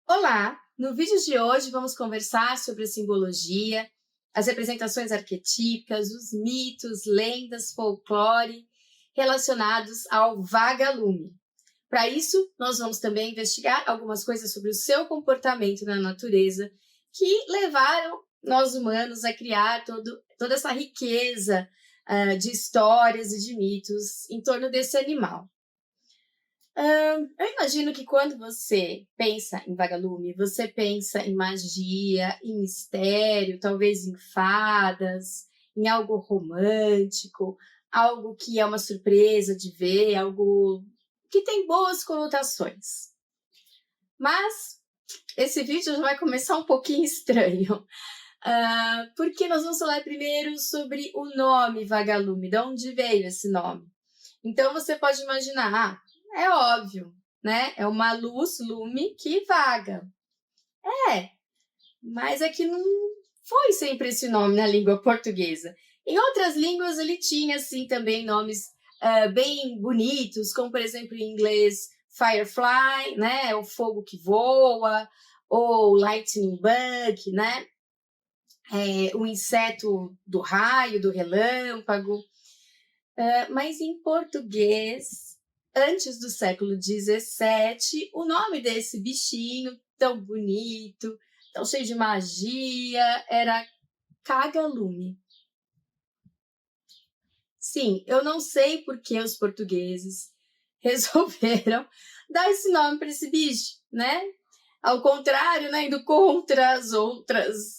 Olá! No vídeo de hoje vamos conversar sobre a simbologia, as representações arquetípicas, os mitos, lendas, folclore relacionados ao vagalume. Para isso, nós vamos também investigar algumas coisas sobre o seu comportamento na natureza que levaram nós humanos a criar toda essa riqueza de histórias e de mitos em torno desse animal. Eu imagino que quando você pensa em vagalume, você pensa em magia, em mistério, talvez em fadas, em algo romântico, algo que é uma surpresa de ver, algo que tem boas conotações. Mas esse vídeo já vai começar um pouquinho estranho, porque nós vamos falar primeiro sobre o nome vagalume, de onde veio esse nome. Então você pode imaginar, é óbvio, né? É uma luz, lume, que vaga. Mas é que não foi sempre esse nome na língua portuguesa. Em outras línguas ele tinha, assim, também nomes bem bonitos, como, por exemplo, em inglês, firefly, né? O fogo que voa, ou lightning bug, né? O inseto do raio, do relâmpago. Mas em português, antes do século XVII, o nome desse bichinho tão bonito, tão cheio de magia, era cagalume. Sim, eu não sei por que os portugueses resolveram dar esse nome para esse bicho, né? Ao contrário, né, indo contra as outras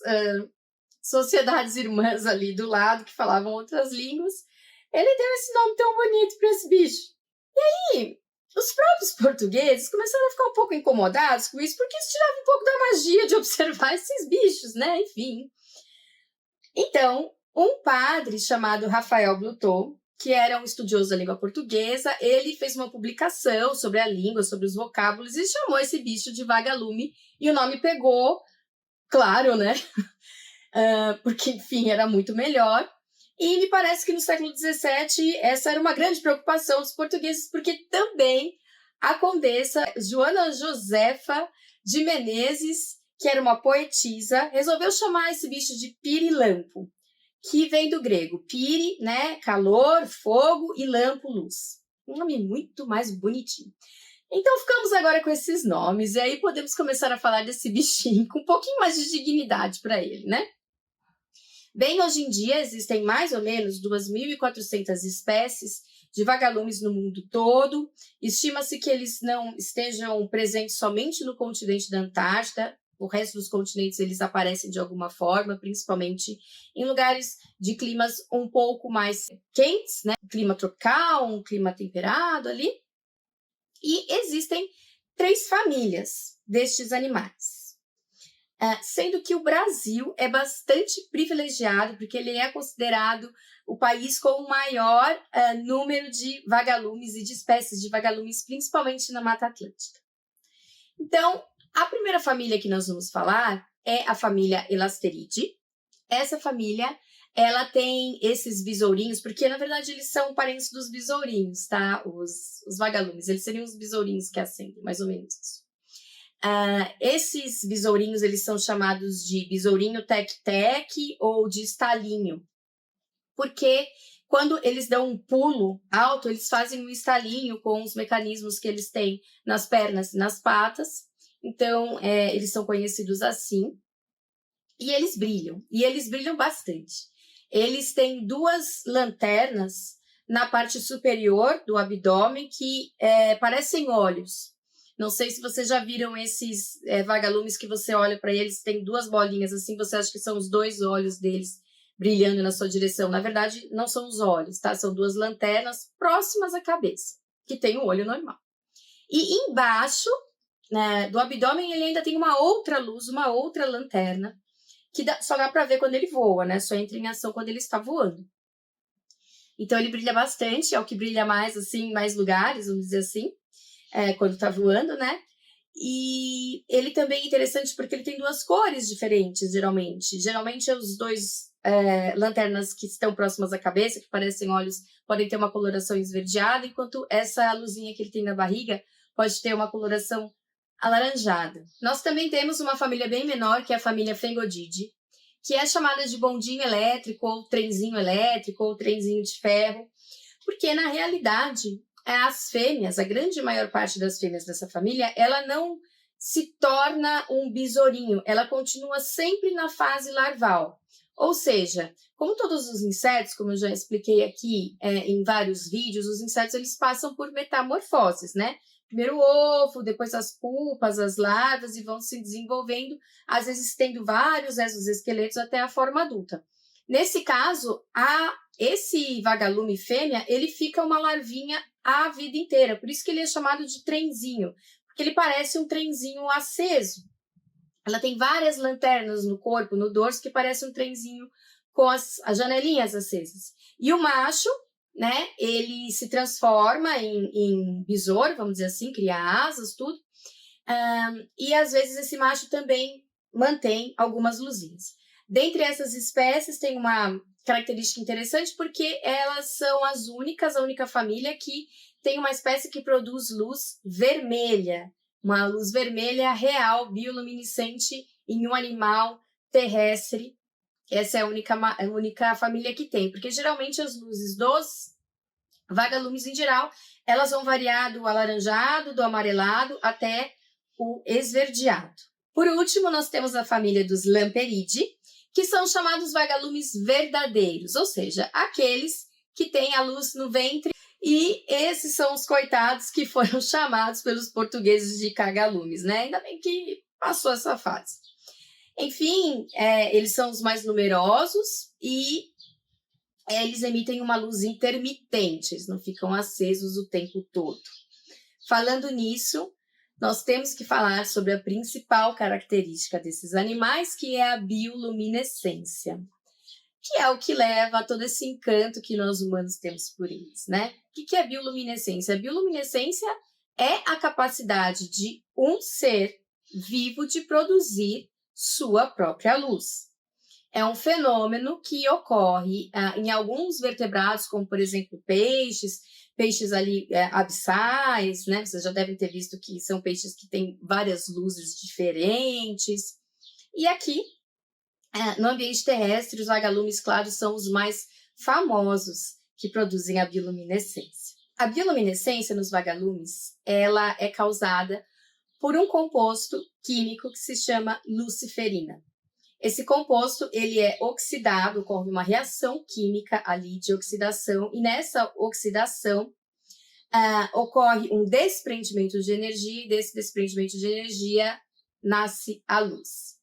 sociedades irmãs ali do lado que falavam outras línguas, ele deu esse nome tão bonito para esse bicho. E aí, os próprios portugueses começaram a ficar um pouco incomodados com isso, porque isso tirava um pouco da magia de observar esses bichos, né? Enfim. Então, um padre chamado Rafael Blutot, que era um estudioso da língua portuguesa, ele fez uma publicação sobre a língua, sobre os vocábulos, e chamou esse bicho de vagalume, e o nome pegou, claro, né? Porque, enfim, era muito melhor. E me parece que no século XVII essa era uma grande preocupação dos portugueses, porque também a condessa Joana Josefa de Menezes, que era uma poetisa, resolveu chamar esse bicho de pirilampo, que vem do grego piri, né, calor, fogo, e lampo, luz. Um nome muito mais bonitinho. Então ficamos agora com esses nomes, e aí podemos começar a falar desse bichinho com um pouquinho mais de dignidade para ele, né? Bem, hoje em dia existem mais ou menos 2.400 espécies de vagalumes no mundo todo. Estima-se que eles não estejam presentes somente no continente da Antártida. O resto dos continentes eles aparecem de alguma forma, principalmente em lugares de climas um pouco mais quentes, né? Clima tropical, um clima temperado ali. E existem 3 famílias destes animais. Sendo que o Brasil é bastante privilegiado, porque ele é considerado o país com o maior número de vagalumes e de espécies de vagalumes, principalmente na Mata Atlântica. Então, a primeira família que nós vamos falar é a família Elasteridae. Essa família, ela tem esses besourinhos, porque na verdade eles são parentes dos besourinhos, tá? Os vagalumes, eles seriam os besourinhos que acendem, mais ou menos isso. Esses besourinhos, eles são chamados de besourinho tec-tec ou de estalinho, porque quando eles dão um pulo alto, eles fazem um estalinho com os mecanismos que eles têm nas pernas e nas patas, então eles são conhecidos assim, e eles brilham bastante. Eles têm 2 lanternas na parte superior do abdômen que parecem olhos. Não sei se vocês já viram esses vagalumes que você olha para eles, tem 2 bolinhas assim, você acha que são os 2 olhos deles brilhando na sua direção. Na verdade, não são os olhos, tá? São 2 lanternas próximas à cabeça, que tem um olho normal. E embaixo, né, do abdômen, ele ainda tem uma outra luz, uma outra lanterna, que só dá para ver quando ele voa, né? Só entra em ação quando ele está voando. Então, ele brilha bastante, é o que brilha mais, assim, em mais lugares, vamos dizer assim. Quando está voando, né? E ele também é interessante porque ele tem 2 cores diferentes, geralmente. Geralmente, os 2 lanternas que estão próximas à cabeça, que parecem olhos, podem ter uma coloração esverdeada, enquanto essa luzinha que ele tem na barriga pode ter uma coloração alaranjada. Nós também temos uma família bem menor, que é a família Fengodide, que é chamada de bondinho elétrico, ou trenzinho elétrico, ou trenzinho de ferro, porque na realidade as fêmeas, a grande maior parte das fêmeas dessa família, ela não se torna um besourinho, ela continua sempre na fase larval. Ou seja, como todos os insetos, como eu já expliquei aqui em vários vídeos, os insetos eles passam por metamorfoses, né? Primeiro o ovo, depois as pupas, as larvas e vão se desenvolvendo, às vezes tendo vários exoesqueletos até a forma adulta. Nesse caso, esse vagalume fêmea, ele fica uma larvinha a vida inteira, por isso que ele é chamado de trenzinho, porque ele parece um trenzinho aceso. Ela tem várias lanternas no corpo, no dorso, que parece um trenzinho com as janelinhas acesas. E o macho, né, ele se transforma em besouro, vamos dizer assim, cria asas, tudo. E às vezes esse macho também mantém algumas luzinhas. Dentre essas espécies tem uma característica interessante porque elas são a única família que tem uma espécie que produz luz vermelha, uma luz vermelha real, bioluminescente em um animal terrestre. Essa é a única família que tem, porque geralmente as luzes dos vagalumes em geral, elas vão variar do alaranjado, do amarelado até o esverdeado. Por último, nós temos a família dos Lamperidae, que são chamados vagalumes verdadeiros, ou seja, aqueles que têm a luz no ventre, e esses são os coitados que foram chamados pelos portugueses de cagalumes, né? Ainda bem que passou essa fase. Enfim, eles são os mais numerosos e eles emitem uma luz intermitente, eles não ficam acesos o tempo todo. Falando nisso, nós temos que falar sobre a principal característica desses animais, que é a bioluminescência, que é o que leva a todo esse encanto que nós humanos temos por eles, né? O que é a bioluminescência? A bioluminescência é a capacidade de um ser vivo de produzir sua própria luz. É um fenômeno que ocorre em alguns vertebrados, como, por exemplo, peixes ali abissais, né? Vocês já devem ter visto que são peixes que têm várias luzes diferentes. E aqui, no ambiente terrestre, os vagalumes claros são os mais famosos que produzem a bioluminescência. A bioluminescência nos vagalumes, ela é causada por um composto químico que se chama luciferina. Esse composto, ele é oxidado, ocorre uma reação química ali de oxidação, e nessa oxidação ocorre um desprendimento de energia, e desse desprendimento de energia nasce a luz,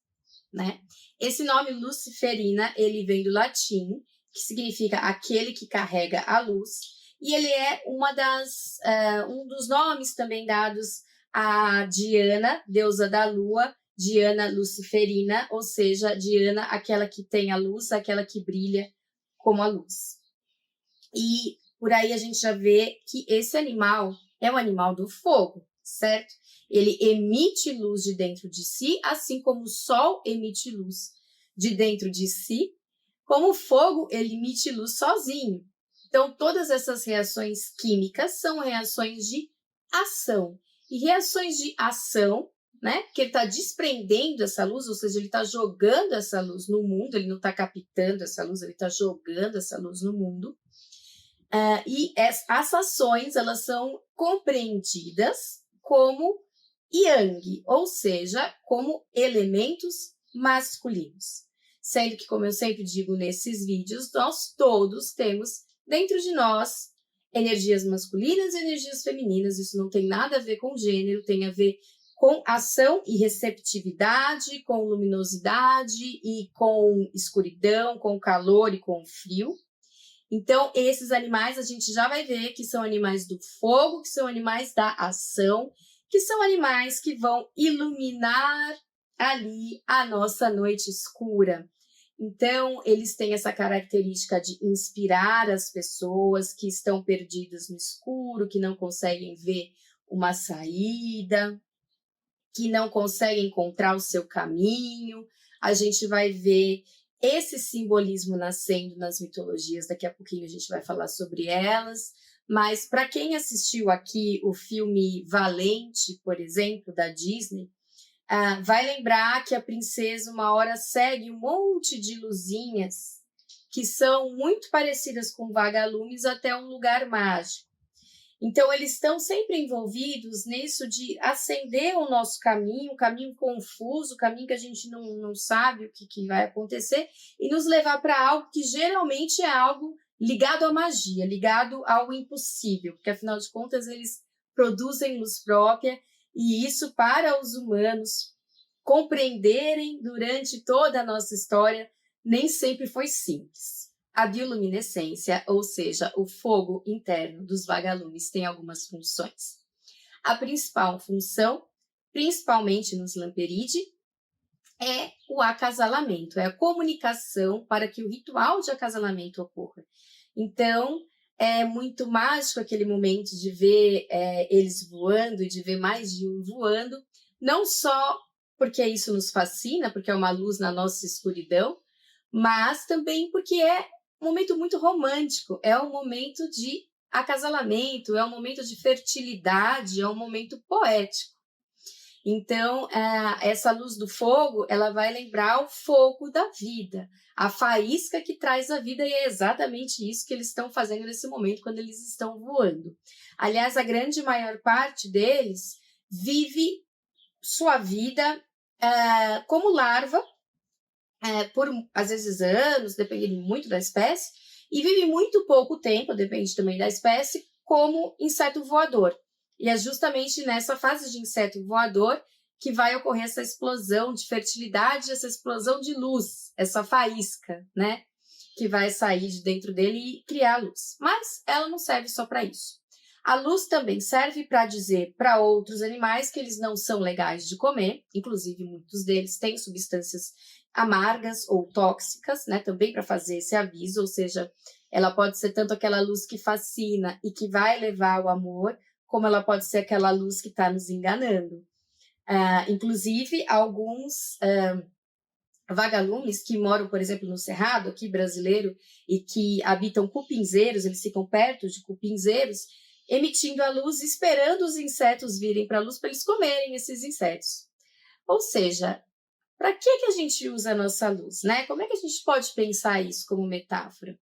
né? Esse nome luciferina, ele vem do latim, que significa aquele que carrega a luz, e ele é um dos nomes também dados a Diana, deusa da lua, Diana luciferina, ou seja, Diana, aquela que tem a luz, aquela que brilha como a luz. E por aí a gente já vê que esse animal é um animal do fogo, certo? Ele emite luz de dentro de si, assim como o sol emite luz de dentro de si, como o fogo ele emite luz sozinho. Então, todas essas reações químicas são reações de ação. E reações de ação, né? Que ele está desprendendo essa luz, ou seja, ele está jogando essa luz no mundo, ele não está captando essa luz, ele está jogando essa luz no mundo. E as ações, elas são compreendidas como yang, ou seja, como elementos masculinos. Sendo que, como eu sempre digo nesses vídeos, nós todos temos dentro de nós energias masculinas e energias femininas. Isso não tem nada a ver com gênero, tem a ver com ação e receptividade, com luminosidade e com escuridão, com calor e com frio. Então, esses animais a gente já vai ver que são animais do fogo, que são animais da ação, que são animais que vão iluminar ali a nossa noite escura. Então, eles têm essa característica de inspirar as pessoas que estão perdidas no escuro, que não conseguem ver uma saída, que não conseguem encontrar o seu caminho. A gente vai ver esse simbolismo nascendo nas mitologias, daqui a pouquinho a gente vai falar sobre elas, Mas para quem assistiu aqui o filme Valente, por exemplo, da Disney, vai lembrar que a princesa uma hora segue um monte de luzinhas que são muito parecidas com vagalumes até um lugar mágico. Então, eles estão sempre envolvidos nisso de acender o nosso caminho, um caminho confuso, um caminho que a gente não sabe o que vai acontecer, e nos levar para algo que geralmente é algo ligado à magia, ligado ao impossível, porque, afinal de contas, eles produzem luz própria, e isso, para os humanos compreenderem durante toda a nossa história, nem sempre foi simples. A bioluminescência, ou seja, o fogo interno dos vagalumes, tem algumas funções. A principal função, principalmente nos Lamperide, é o acasalamento, é a comunicação para que o ritual de acasalamento ocorra. Então, é muito mágico aquele momento de ver eles voando e de ver mais de um voando, não só porque isso nos fascina, porque é uma luz na nossa escuridão, mas também porque é um momento muito romântico, é um momento de acasalamento, é um momento de fertilidade, é um momento poético. Então, essa luz do fogo, ela vai lembrar o fogo da vida, a faísca que traz a vida, e é exatamente isso que eles estão fazendo nesse momento, quando eles estão voando. Aliás, a grande maior parte deles vive sua vida como larva, por, às vezes, anos, dependendo muito da espécie, e vive muito pouco tempo, depende também da espécie, como inseto voador. E é justamente nessa fase de inseto voador que vai ocorrer essa explosão de fertilidade, essa explosão de luz, essa faísca, né? Que vai sair de dentro dele e criar luz. Mas ela não serve só para isso. A luz também serve para dizer para outros animais que eles não são legais de comer, inclusive muitos deles têm substâncias amargas ou tóxicas, né? Também para fazer esse aviso, ou seja, ela pode ser tanto aquela luz que fascina e que vai levar ao amor, como ela pode ser aquela luz que está nos enganando. Inclusive, alguns vagalumes que moram, por exemplo, no Cerrado, aqui brasileiro, e que habitam cupinzeiros, eles ficam perto de cupinzeiros, emitindo a luz, esperando os insetos virem para a luz para eles comerem esses insetos. Ou seja, para que a gente usa a nossa luz, né? Como é que a gente pode pensar isso como metáfora?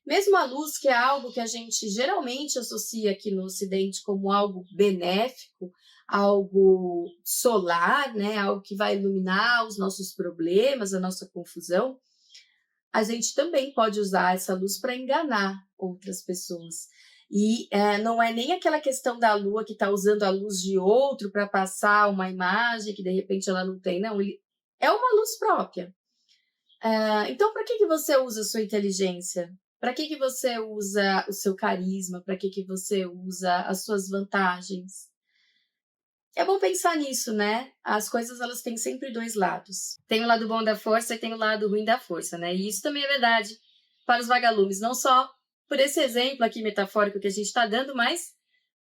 Mesmo a luz, que é algo que a gente geralmente associa aqui no Ocidente como algo benéfico, algo solar, né? Algo que vai iluminar os nossos problemas, a nossa confusão, a gente também pode usar essa luz para enganar outras pessoas. E não é nem aquela questão da lua que está usando a luz de outro para passar uma imagem que de repente ela não tem, não. É uma luz própria. Então, para que você usa a sua inteligência? Para que você usa o seu carisma? Para que você usa as suas vantagens? É bom pensar nisso, né? As coisas, elas têm sempre dois lados. Tem o lado bom da força e tem o lado ruim da força, né? E isso também é verdade para os vagalumes, não só por esse exemplo aqui metafórico que a gente está dando, mas,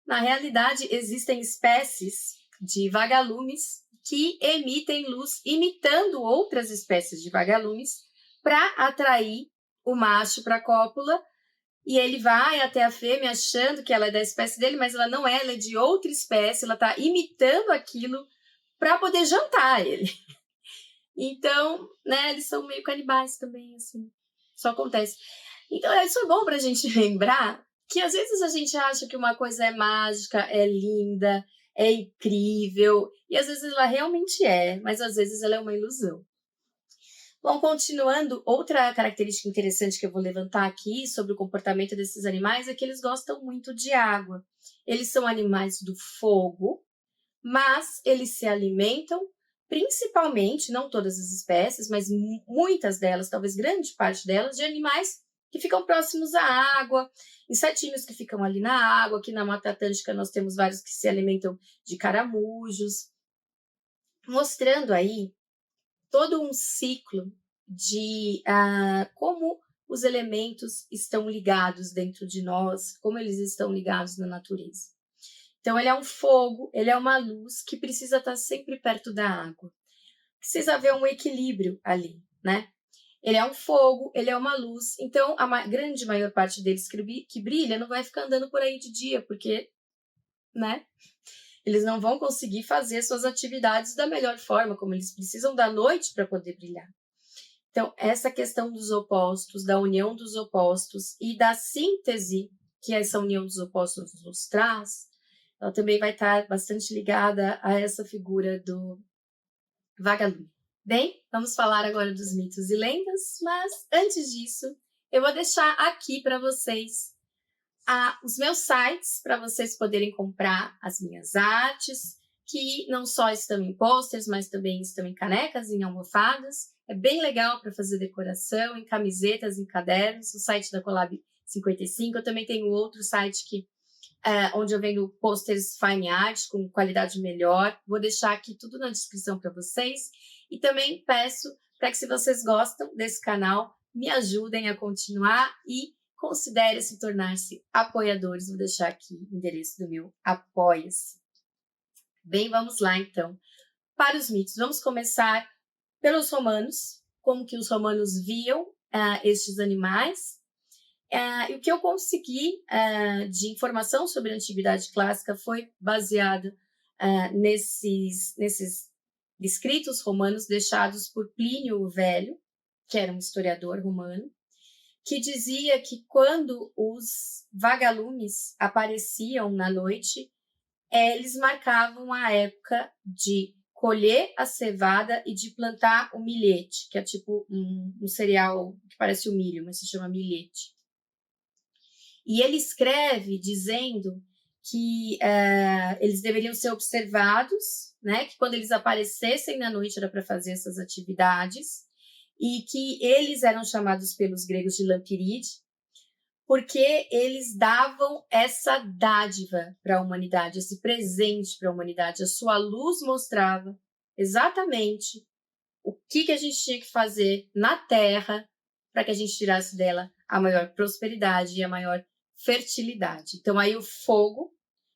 na realidade, existem espécies de vagalumes que emitem luz imitando outras espécies de vagalumes para atrair o macho para a cópula, e ele vai até a fêmea achando que ela é da espécie dele, mas ela não é, ela é de outra espécie, ela está imitando aquilo para poder jantar ele. Então, né, eles são meio canibais também, assim, isso acontece. Então, isso é bom para a gente lembrar que às vezes a gente acha que uma coisa é mágica, é linda, é incrível, e às vezes ela realmente é, mas às vezes ela é uma ilusão. Bom, continuando, outra característica interessante que eu vou levantar aqui sobre o comportamento desses animais é que eles gostam muito de água. Eles são animais do fogo, mas eles se alimentam principalmente, não todas as espécies, mas muitas delas, talvez grande parte delas, de animais que ficam próximos à água, insetinhos que ficam ali na água. Aqui na Mata Atlântica nós temos vários que se alimentam de caramujos, mostrando aí todo um ciclo de como os elementos estão ligados dentro de nós, como eles estão ligados na natureza. Então, ele é um fogo, ele é uma luz que precisa estar sempre perto da água. Precisa haver um equilíbrio ali, né? Ele é um fogo, ele é uma luz. Então, a grande maior parte deles que brilha não vai ficar andando por aí de dia, porque, né? Eles não vão conseguir fazer suas atividades da melhor forma, como eles precisam da noite para poder brilhar. Então, essa questão dos opostos, da união dos opostos e da síntese que essa união dos opostos nos traz, ela também vai estar bastante ligada a essa figura do vagalume. Bem, vamos falar agora dos mitos e lendas, mas antes disso, eu vou deixar aqui para vocês os meus sites para vocês poderem comprar as minhas artes, que não só estão em posters, mas também estão em canecas, em almofadas. É bem legal para fazer decoração, em camisetas, em cadernos. O site da Collab 55. Eu também tenho outro site onde eu vendo posters fine art com qualidade melhor. Vou deixar aqui tudo na descrição para vocês. E também peço para que, se vocês gostam desse canal, me ajudem a continuar e considere se tornar-se apoiadores. Vou deixar aqui o endereço do meu Apoia-se. Bem, vamos lá então para os mitos. Vamos começar pelos romanos, como que os romanos viam estes animais. E o que eu consegui de informação sobre a Antiguidade Clássica foi baseado nesses escritos romanos deixados por Plínio o Velho, que era um historiador romano, que dizia que quando os vagalumes apareciam na noite, eles marcavam a época de colher a cevada e de plantar o milhete, que é tipo um cereal que parece o milho, mas se chama milhete. E ele escreve dizendo que eles deveriam ser observados, né? Que quando eles aparecessem na noite era para fazer essas atividades, e que eles eram chamados pelos gregos de lampiride, porque eles davam essa dádiva para a humanidade, esse presente para a humanidade. A sua luz mostrava exatamente o que a gente tinha que fazer na Terra para que a gente tirasse dela a maior prosperidade e a maior fertilidade. Então, aí o fogo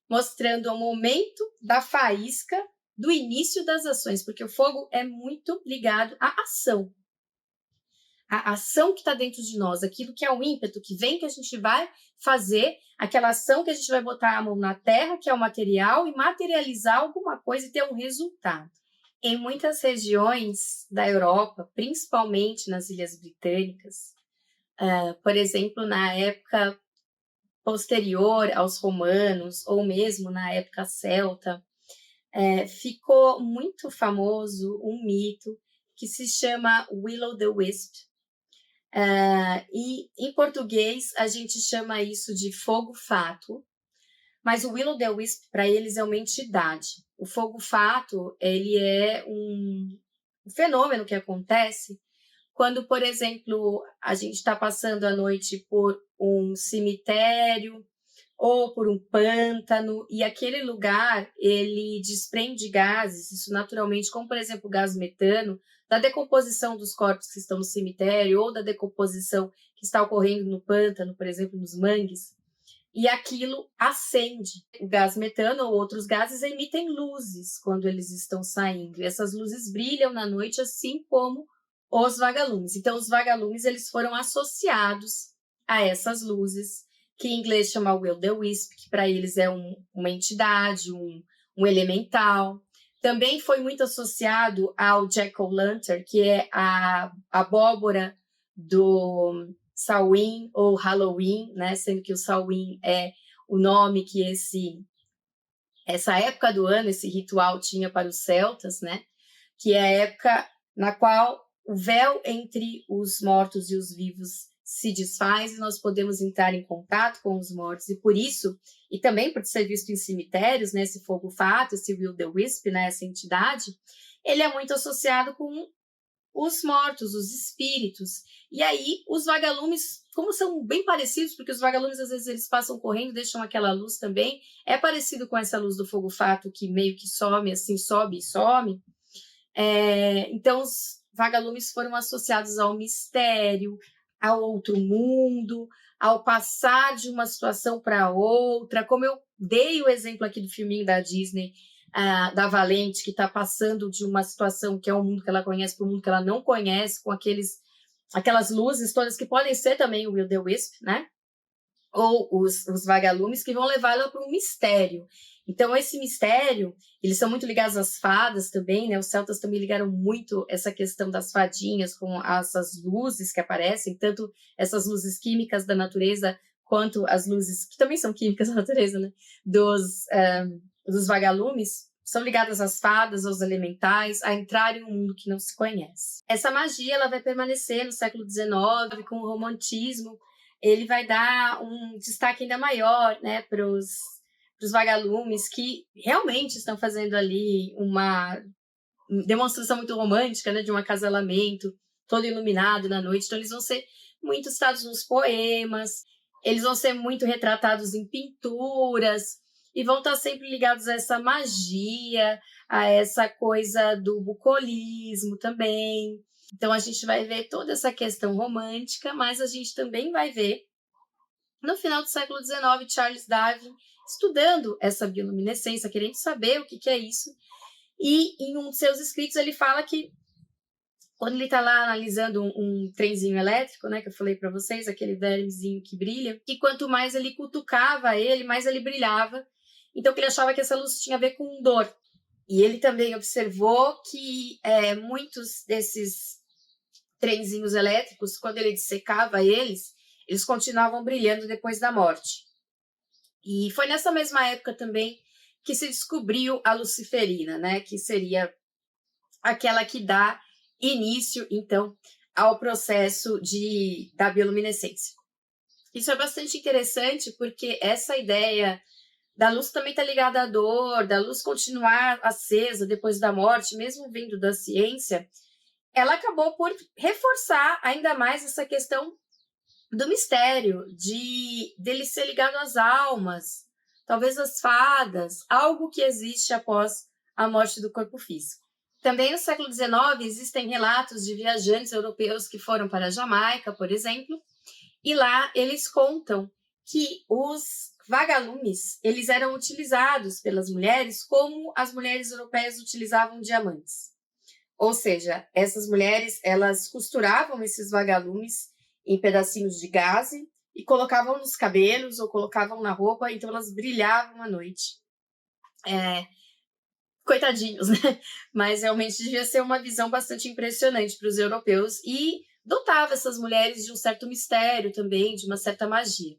mostrando o momento da faísca, do início das ações, porque o fogo é muito ligado à ação. A ação que está dentro de nós, aquilo que é o ímpeto que vem, que a gente vai fazer, aquela ação que a gente vai botar a mão na terra, que é o material, e materializar alguma coisa e ter um resultado. Em muitas regiões da Europa, principalmente nas Ilhas Britânicas, por exemplo, na época posterior aos romanos, ou mesmo na época celta, ficou muito famoso um mito que se chama Will-o'-the-Wisp. E em português a gente chama isso de fogo-fato, mas o Will-o'-the-Wisp para eles é uma entidade. O fogo-fato ele é um fenômeno que acontece quando, por exemplo, a gente está passando a noite por um cemitério ou por um pântano, e aquele lugar ele desprende gases, isso naturalmente, como por exemplo o gás metano, da decomposição dos corpos que estão no cemitério ou da decomposição que está ocorrendo no pântano, por exemplo, nos mangues, e aquilo acende. O gás metano ou outros gases emitem luzes quando eles estão saindo, e essas luzes brilham na noite, assim como os vagalumes. Então, os vagalumes eles foram associados a essas luzes, que em inglês chama Will-o'-the-Wisp, que para eles é uma entidade, um elemental. Também foi muito associado ao Jack-o'-lantern, que é a abóbora do Samhain ou Halloween, né? Sendo que o Samhain é o nome que essa época do ano, esse ritual tinha para os celtas, né? Que é a época na qual o véu entre os mortos e os vivos se desfaz e nós podemos entrar em contato com os mortos. E por isso, e também por ser visto em cemitérios, né, esse fogo-fato, esse Will-o'-the-Wisp, né, essa entidade, ele é muito associado com os mortos, os espíritos. E aí, os vagalumes, como são bem parecidos, porque os vagalumes, às vezes, eles passam correndo, deixam aquela luz também, é parecido com essa luz do fogo-fato, que meio que some, assim, sobe e some. Então, os vagalumes foram associados ao mistério, ao outro mundo, ao passar de uma situação para outra, como eu dei o exemplo aqui do filminho da Disney, da Valente, que está passando de uma situação que é um mundo que ela conhece para um mundo que ela não conhece, com aqueles aquelas luzes todas que podem ser também o Will-o-the-Wisp, né? Ou os vagalumes que vão levá-la para um mistério. Então, esse mistério, eles são muito ligados às fadas também, né? Os celtas também ligaram muito essa questão das fadinhas com essas luzes que aparecem, tanto essas luzes químicas da natureza, quanto as luzes, que também são químicas da natureza, né? Dos vagalumes, são ligadas às fadas, aos elementais, a entrar em um mundo que não se conhece. Essa magia, ela vai permanecer no século XIX, com o romantismo. Ele vai dar um destaque ainda maior, né, para os vagalumes que realmente estão fazendo ali uma demonstração muito romântica, né, de um acasalamento todo iluminado na noite. Então, eles vão ser muito citados nos poemas, eles vão ser muito retratados em pinturas e vão estar sempre ligados a essa magia, a essa coisa do bucolismo também. Então, a gente vai ver toda essa questão romântica, mas a gente também vai ver, no final do século XIX, Charles Darwin estudando essa bioluminescência, querendo saber o que é isso. E em um de seus escritos ele fala que, quando ele está lá analisando um trenzinho elétrico, né, que eu falei para vocês, aquele vermezinho que brilha, que quanto mais ele cutucava ele, mais ele brilhava. Então, que ele achava que essa luz tinha a ver com dor. E ele também observou que muitos desses trenzinhos elétricos, quando ele dissecava eles continuavam brilhando depois da morte. E foi nessa mesma época também que se descobriu a luciferina, né? Que seria aquela que dá início, então, ao processo da bioluminescência. Isso é bastante interessante porque essa ideia da luz também está ligada à dor, da luz continuar acesa depois da morte, mesmo vindo da ciência, ela acabou por reforçar ainda mais essa questão do mistério, dele ser ligado às almas, talvez às fadas, algo que existe após a morte do corpo físico. Também no século XIX existem relatos de viajantes europeus que foram para a Jamaica, por exemplo, e lá eles contam que os vagalumes eles eram utilizados pelas mulheres como as mulheres europeias utilizavam diamantes. Ou seja, essas mulheres elas costuravam esses vagalumes em pedacinhos de gaze e colocavam nos cabelos ou colocavam na roupa, então elas brilhavam à noite. Coitadinhos, né? Mas realmente devia ser uma visão bastante impressionante para os europeus e dotava essas mulheres de um certo mistério também, de uma certa magia.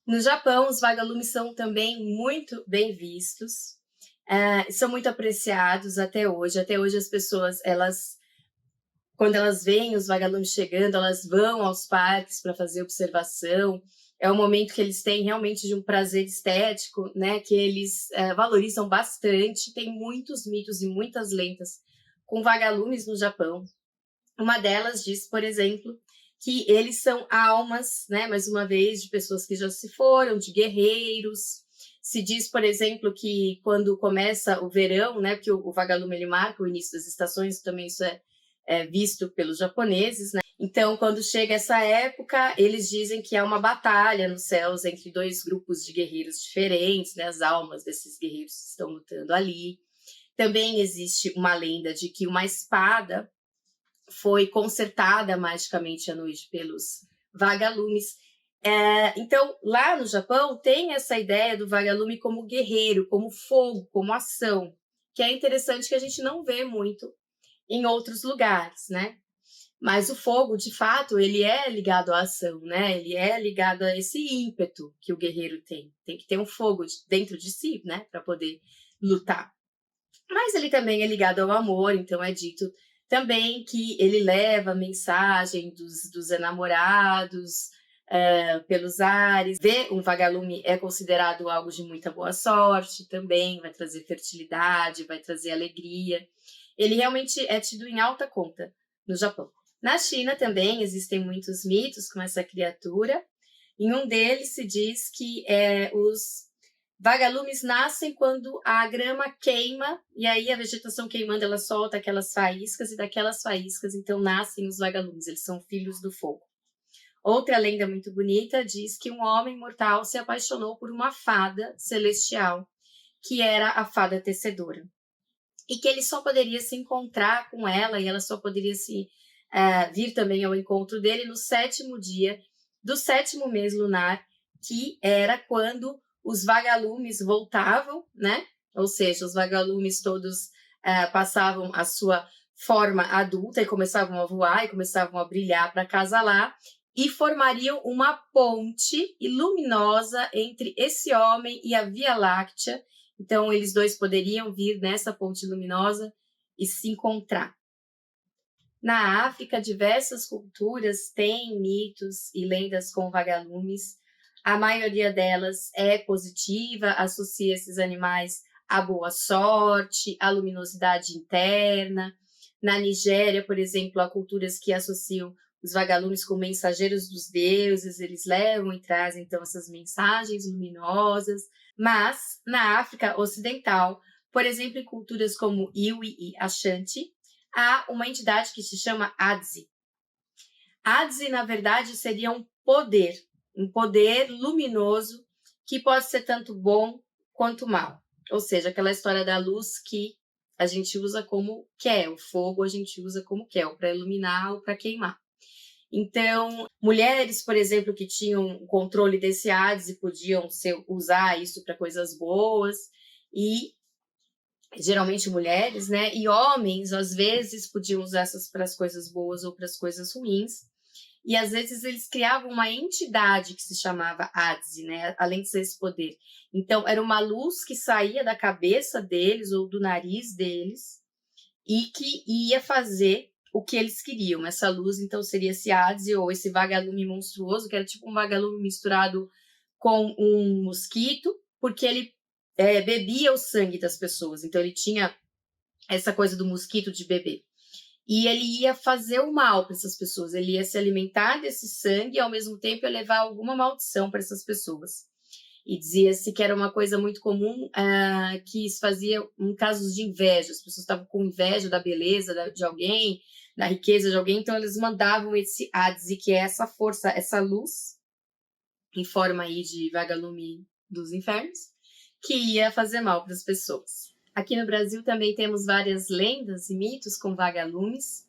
No Japão, os vagalumes são também muito bem vistos, são muito apreciados até hoje. Até hoje as pessoas, quando elas veem os vagalumes chegando, elas vão aos parques para fazer observação. É um momento que eles têm realmente de um prazer estético, né? Que eles valorizam bastante. Tem muitos mitos e muitas lendas com vagalumes no Japão. Uma delas diz, por exemplo, que eles são almas, né? Mais uma vez, de pessoas que já se foram, de guerreiros. Se diz, por exemplo, que quando começa o verão, né? Porque o vagalume ele marca o início das estações, também isso é visto pelos japoneses, né? Então, quando chega essa época, eles dizem que há uma batalha nos céus entre dois grupos de guerreiros diferentes, né? As almas desses guerreiros estão lutando ali. Também existe uma lenda de que uma espada foi consertada magicamente à noite pelos vagalumes. Então, lá no Japão, tem essa ideia do vagalume como guerreiro, como fogo, como ação, que é interessante que a gente não vê muito em outros lugares, né? Mas o fogo, de fato, ele é ligado à ação, né? Ele é ligado a esse ímpeto que o guerreiro tem. Tem que ter um fogo dentro de si, né? Para poder lutar. Mas ele também é ligado ao amor, então é dito também que ele leva a mensagem dos enamorados pelos ares. Ver um vagalume é considerado algo de muita boa sorte também, vai trazer fertilidade, vai trazer alegria. Ele realmente é tido em alta conta no Japão. Na China também existem muitos mitos com essa criatura. Em um deles se diz que os vagalumes nascem quando a grama queima, e aí a vegetação queimando, ela solta aquelas faíscas, e daquelas faíscas, então, nascem os vagalumes, eles são filhos do fogo. Outra lenda muito bonita diz que um homem mortal se apaixonou por uma fada celestial, que era a fada tecedora, e que ele só poderia se encontrar com ela, e ela só poderia se vir também ao encontro dele no 7º dia do 7º mês lunar, que era quando os vagalumes voltavam, né? Ou seja, os vagalumes todos passavam a sua forma adulta e começavam a voar e começavam a brilhar para acasalar e formariam uma ponte luminosa entre esse homem e a Via Láctea. Então, eles dois poderiam vir nessa ponte luminosa e se encontrar. Na África, diversas culturas têm mitos e lendas com vagalumes. A maioria delas é positiva, associa esses animais à boa sorte, à luminosidade interna. Na Nigéria, por exemplo, há culturas que associam os vagalumes com mensageiros dos deuses, eles levam e trazem, então, essas mensagens luminosas. Mas, na África Ocidental, por exemplo, em culturas como Iwi e Ashanti, há uma entidade que se chama Adzi. Adzi, na verdade, seria um poder luminoso que pode ser tanto bom quanto mal. Ou seja, aquela história da luz que a gente usa como quer, o fogo a gente usa como quer, ou para iluminar ou para queimar. Então, mulheres, por exemplo, que tinham o controle desse Adzi podiam usar isso para coisas boas, e geralmente mulheres, né? E homens, às vezes, podiam usar essas para as coisas boas ou para as coisas ruins. E, às vezes, eles criavam uma entidade que se chamava Adzi, né? Além de ser esse poder. Então, era uma luz que saía da cabeça deles ou do nariz deles e que ia fazer o que eles queriam. Essa luz, então, seria esse Adzi ou esse vagalume monstruoso, que era tipo um vagalume misturado com um mosquito, porque ele bebia o sangue das pessoas. Então, ele tinha essa coisa do mosquito de beber. E ele ia fazer o mal para essas pessoas. Ele ia se alimentar desse sangue e, ao mesmo tempo, ia levar alguma maldição para essas pessoas. E dizia-se que era uma coisa muito comum que se fazia em casos de inveja. As pessoas estavam com inveja da beleza de alguém, da riqueza de alguém, então eles mandavam esse Adzi, que é essa força, essa luz, em forma aí de vagalume dos infernos, que ia fazer mal para as pessoas. Aqui no Brasil também temos várias lendas e mitos com vagalumes.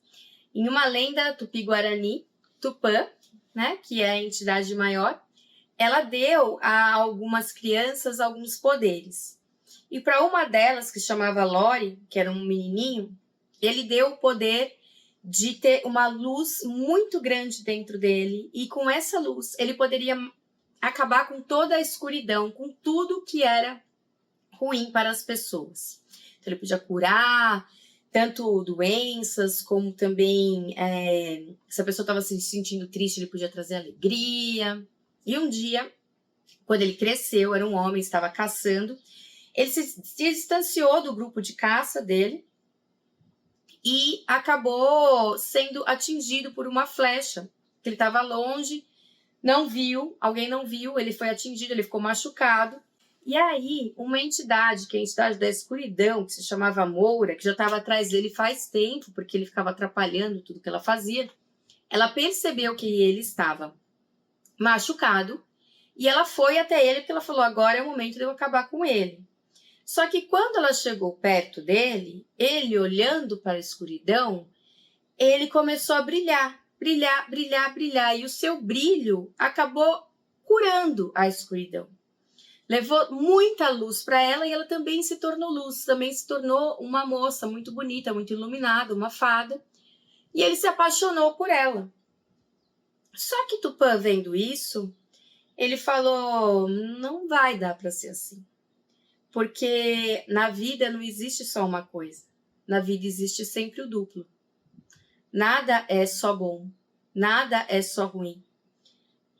Em uma lenda tupi-guarani, Tupã, né, que é a entidade maior, ela deu a algumas crianças alguns poderes. E para uma delas, que se chamava Lore, que era um menininho, ele deu o poder de ter uma luz muito grande dentro dele, e com essa luz ele poderia acabar com toda a escuridão, com tudo que era ruim para as pessoas. Então, ele podia curar tanto doenças, como também, se a pessoa estava se sentindo triste, ele podia trazer alegria. E um dia, quando ele cresceu, era um homem, estava caçando, ele se distanciou do grupo de caça dele e acabou sendo atingido por uma flecha. Ele estava longe, não viu, alguém não viu, ele foi atingido, ele ficou machucado. E aí, uma entidade, que é a entidade da escuridão, que se chamava Moura, que já estava atrás dele faz tempo, porque ele ficava atrapalhando tudo que ela fazia, ela percebeu que ele estava machucado e ela foi até ele, porque ela falou, agora é o momento de eu acabar com ele. Só que quando ela chegou perto dele, ele olhando para a escuridão, ele começou a brilhar, brilhar, brilhar, brilhar, e o seu brilho acabou curando a escuridão. Levou muita luz para ela e ela também se tornou luz, também se tornou uma moça muito bonita, muito iluminada, uma fada. E ele se apaixonou por ela. Só que Tupã, vendo isso, ele falou, não vai dar para ser assim. Porque na vida não existe só uma coisa. Na vida existe sempre o duplo. Nada é só bom, nada é só ruim,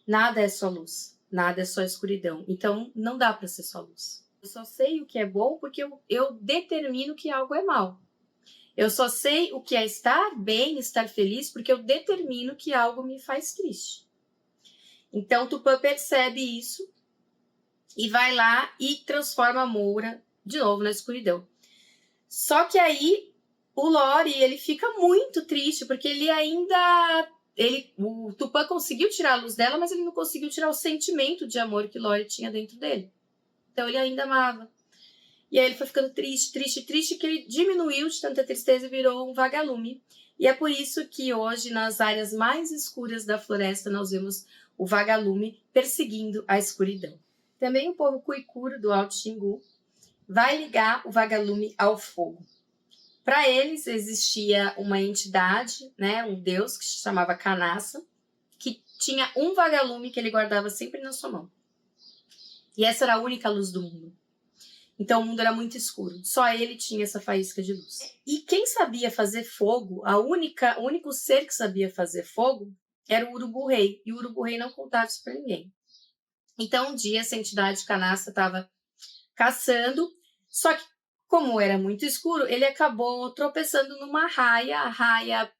nada é só luz. Nada é só escuridão. Então, não dá para ser só luz. Eu só sei o que é bom porque eu determino que algo é mal. Eu só sei o que é estar bem, estar feliz, porque eu determino que algo me faz triste. Então, Tupã percebe isso e vai lá e transforma a Moura de novo na escuridão. Só que aí, o Lore, ele fica muito triste, porque ele ainda... o Tupã conseguiu tirar a luz dela, mas ele não conseguiu tirar o sentimento de amor que Lore tinha dentro dele. Então ele ainda amava. E aí ele foi ficando triste, triste, triste, que ele diminuiu de tanta tristeza e virou um vagalume. E é por isso que hoje, nas áreas mais escuras da floresta, nós vemos o vagalume perseguindo a escuridão. Também o povo Kuikuro, do Alto Xingu, vai ligar o vagalume ao fogo. Para eles existia uma entidade, né, um deus que se chamava Canassa, que tinha um vagalume que ele guardava sempre na sua mão. E essa era a única luz do mundo. Então o mundo era muito escuro, só ele tinha essa faísca de luz. E quem sabia fazer fogo, o único ser que sabia fazer fogo era o urubu-rei, e o urubu-rei não contava isso para ninguém. Então um dia essa entidade Canassa estava caçando, só que como era muito escuro, ele acabou tropeçando numa raia, a raia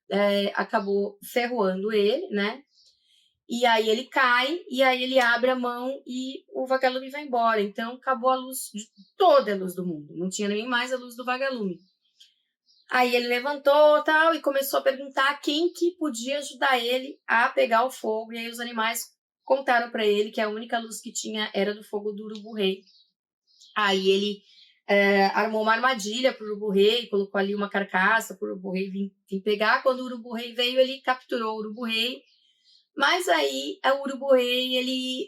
acabou ferroando ele, né? E aí ele cai, e aí ele abre a mão e o vagalume vai embora. Então acabou a luz, toda a luz do mundo. Não tinha nem mais a luz do vagalume. Aí ele levantou tal e começou a perguntar quem que podia ajudar ele a pegar o fogo. E aí os animais contaram para ele que a única luz que tinha era do fogo do urubu-rei. Aí ele armou uma armadilha para o urubu-rei, colocou ali uma carcaça para o urubu-rei vir pegar. Quando o urubu-rei veio, ele capturou o urubu-rei. Mas aí o urubu-rei, ele,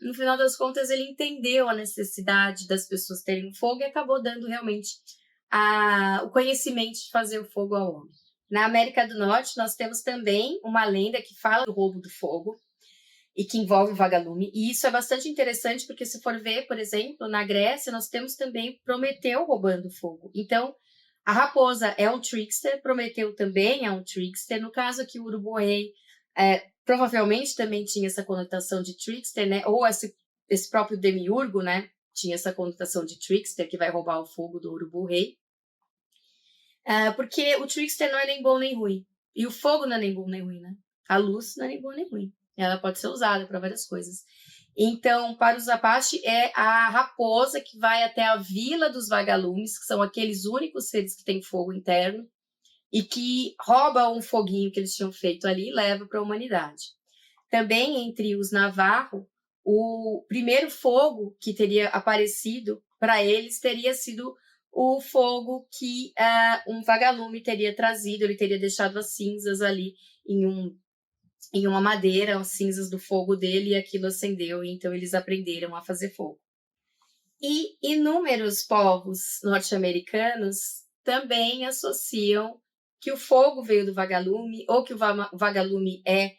no final das contas, ele entendeu a necessidade das pessoas terem fogo e acabou dando realmente o conhecimento de fazer o fogo ao homem. Na América do Norte, nós temos também uma lenda que fala do roubo do fogo e que envolve o vagalume. E isso é bastante interessante porque, se for ver, por exemplo, na Grécia, nós temos também Prometeu roubando fogo. Então, a raposa é um trickster, Prometeu também é um trickster. No caso aqui, o urubu-rei provavelmente também tinha essa conotação de trickster, né? Ou esse próprio demiurgo, né? Tinha essa conotação de trickster, que vai roubar o fogo do urubu-rei. Porque o trickster não é nem bom nem ruim. E o fogo não é nem bom nem ruim, né? A luz não é nem boa nem ruim. Ela pode ser usada para várias coisas. Então, para os Apache, é a raposa que vai até a vila dos vagalumes, que são aqueles únicos seres que têm fogo interno, e que rouba um foguinho que eles tinham feito ali e leva para a humanidade. Também entre os Navarro, o primeiro fogo que teria aparecido para eles teria sido o fogo que um vagalume teria trazido, ele teria deixado as cinzas ali em uma madeira, as cinzas do fogo dele, e aquilo acendeu, e então eles aprenderam a fazer fogo. E inúmeros povos norte-americanos também associam que o fogo veio do vagalume, ou que o vagalume é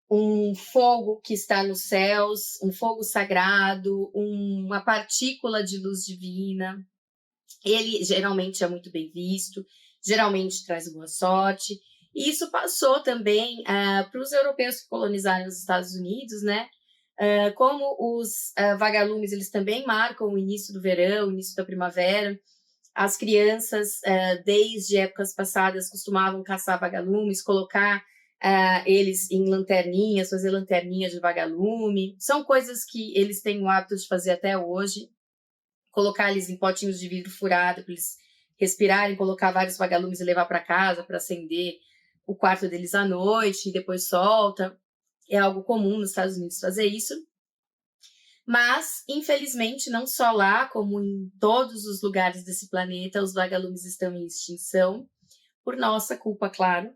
um fogo que está nos céus, um fogo sagrado, uma partícula de luz divina. Ele geralmente é muito bem visto, geralmente traz boa sorte. E isso passou também para os europeus que colonizaram os Estados Unidos, né? Como os vagalumes, eles também marcam o início do verão, o início da primavera. As crianças, desde épocas passadas, costumavam caçar vagalumes, colocar eles em lanterninhas, fazer lanterninhas de vagalume. São coisas que eles têm o hábito de fazer até hoje. Colocar eles em potinhos de vidro furado para eles respirarem, colocar vários vagalumes e levar para casa para acender o quarto deles à noite e depois solta. É algo comum nos Estados Unidos fazer isso. Mas, infelizmente, não só lá, como em todos os lugares desse planeta, os vagalumes estão em extinção, por nossa culpa, claro,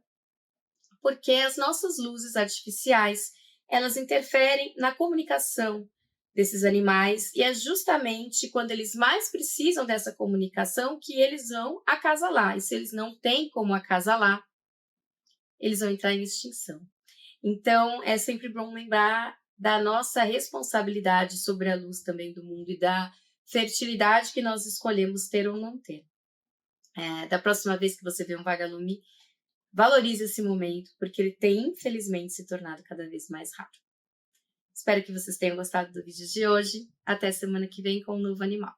porque as nossas luzes artificiais, elas interferem na comunicação desses animais, e é justamente quando eles mais precisam dessa comunicação que eles vão acasalar. E se eles não têm como acasalar, eles vão entrar em extinção. Então, é sempre bom lembrar da nossa responsabilidade sobre a luz também do mundo e da fertilidade que nós escolhemos ter ou não ter. Da próxima vez que você vê um vagalume, valorize esse momento, porque ele tem, infelizmente, se tornado cada vez mais raro. Espero que vocês tenham gostado do vídeo de hoje. Até semana que vem com um novo animal.